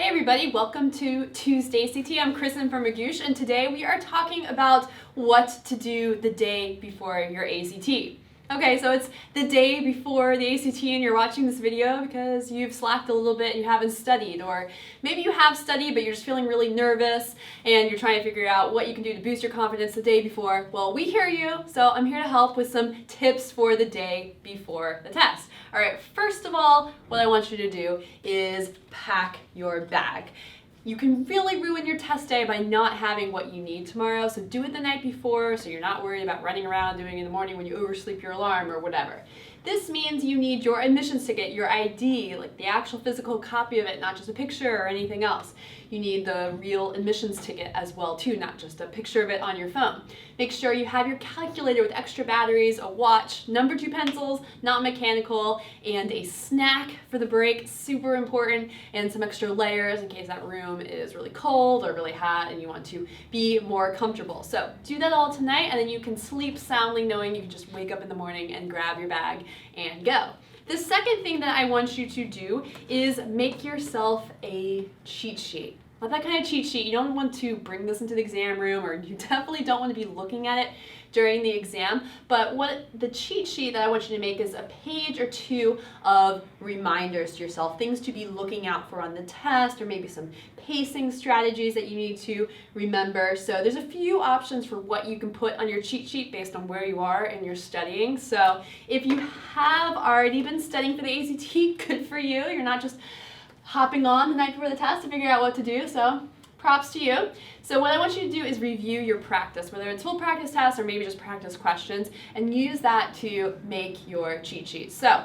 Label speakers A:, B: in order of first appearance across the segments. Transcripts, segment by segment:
A: Hey everybody, welcome to Tuesday ACT. I'm Kristin from Magoosh, and today we are talking about what to do the day before your ACT. Okay, so it's the day before the ACT and you're watching this video because you've slacked a little bit and you haven't studied, or maybe you have studied but you're just feeling really nervous and you're trying to figure out what you can do to boost your confidence the day before. Well, we hear you, so I'm here to help with some tips for the day before the test. All right, first of all, what I want you to do is pack your bag. You can really ruin your test day by not having what you need tomorrow, so do it the night before so you're not worried about running around doing it in the morning when you oversleep your alarm or whatever. This means you need your admissions ticket, your ID, like the actual physical copy of it, not just a picture or anything else. You need the real admissions ticket as well too, not just a picture of it on your phone. Make sure you have your calculator with extra batteries, a watch, number 2 pencils, not mechanical, and a snack for the break, super important, and some extra layers in case that room is really cold or really hot and you want to be more comfortable. So do that all tonight, and then you can sleep soundly knowing you can just wake up in the morning and grab your bag and go. The second thing that I want you to do is make yourself a cheat sheet. Not that kind of cheat sheet. You don't want to bring this into the exam room, or you definitely don't want to be looking at it during the exam. But what the cheat sheet that I want you to make is a page or two of reminders to yourself, things to be looking out for on the test, or maybe some pacing strategies that you need to remember. So there's a few options for what you can put on your cheat sheet based on where you are in your studying. So if you have already been studying for the ACT, good for you. You're not just hopping on the night before the test to figure out what to do, so props to you. So what I want you to do is review your practice, whether it's full practice tests or maybe just practice questions, and use that to make your cheat sheet. So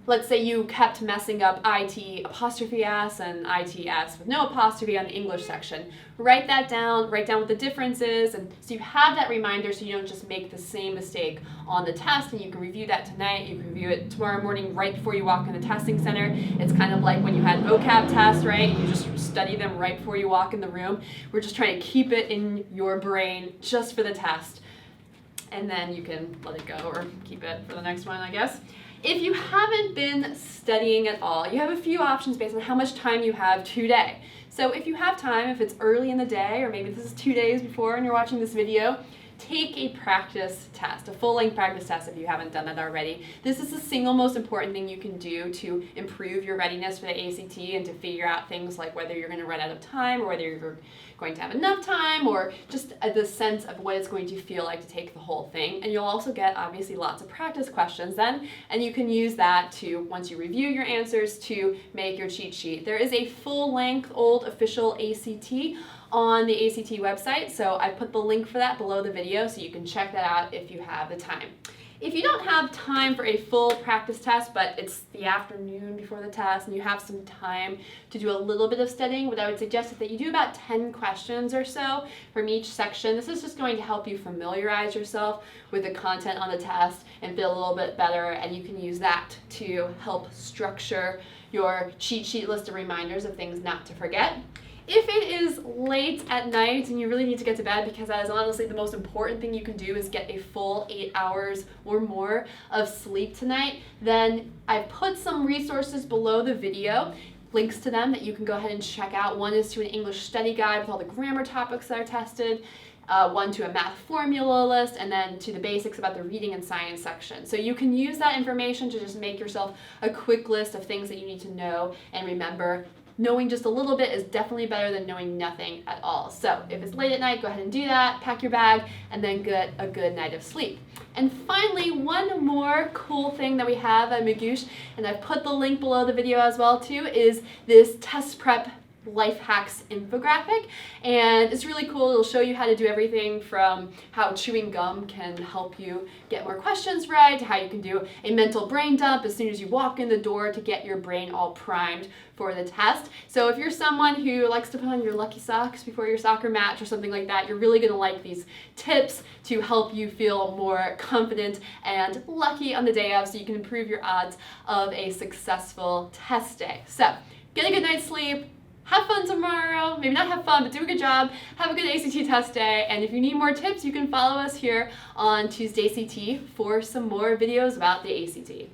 A: let's say you kept messing up IT apostrophe S and ITS with no apostrophe on the English section. Write that down, write down what the difference is, and so you have that reminder so you don't just make the same mistake on the test, and you can review that tonight, you can review it tomorrow morning right before you walk in the testing center. It's kind of like when you had vocab tests, right? You just study them right before you walk in the room. We're just trying to keep it in your brain just for the test, and then you can let it go or keep it for the next one, I guess. If you haven't been studying at all, you have a few options based on how much time you have today. So if you have time, if it's early in the day, or maybe this is 2 days before and you're watching this video, take a practice test, a full-length practice test if you haven't done that already. This is the single most important thing you can do to improve your readiness for the ACT and to figure out things like whether you're going to run out of time or whether you're going to have enough time, or just the sense of what it's going to feel like to take the whole thing. And you'll also get obviously lots of practice questions then, and you can use that to, once you review your answers, to make your cheat sheet. There is a full-length old official ACT on the ACT website, so I put the link for that below the video so you can check that out if you have the time. If you don't have time for a full practice test, but it's the afternoon before the test and you have some time to do a little bit of studying, what I would suggest is that you do about 10 questions or so from each section. This is just going to help you familiarize yourself with the content on the test and feel a little bit better, and you can use that to help structure your cheat sheet list of reminders of things not to forget. If it is late at night and you really need to get to bed, because that is honestly the most important thing you can do is get a full 8 hours or more of sleep tonight, then I've put some resources below the video, links to them that you can go ahead and check out. One is to an English study guide with all the grammar topics that are tested, one to a math formula list, and then to the basics about the reading and science section. So you can use that information to just make yourself a quick list of things that you need to know and remember. Knowing just a little bit is definitely better than knowing nothing at all. So if it's late at night, go ahead and do that, pack your bag, and then get a good night of sleep. And finally, one more cool thing that we have at Magoosh, and I've put the link below the video as well too, is this test prep life hacks infographic, and it's really cool. It'll show you how to do everything from how chewing gum can help you get more questions right, to how you can do a mental brain dump as soon as you walk in the door to get your brain all primed for the test. So if you're someone who likes to put on your lucky socks before your soccer match or something like that, you're really going to like these tips to help you feel more confident and lucky on the day of, so you can improve your odds of a successful test day. So get a good night's sleep, have fun tomorrow, maybe not have fun, but do a good job, have a good ACT test day, and if you need more tips, you can follow us here on Tuesday ACT for some more videos about the ACT.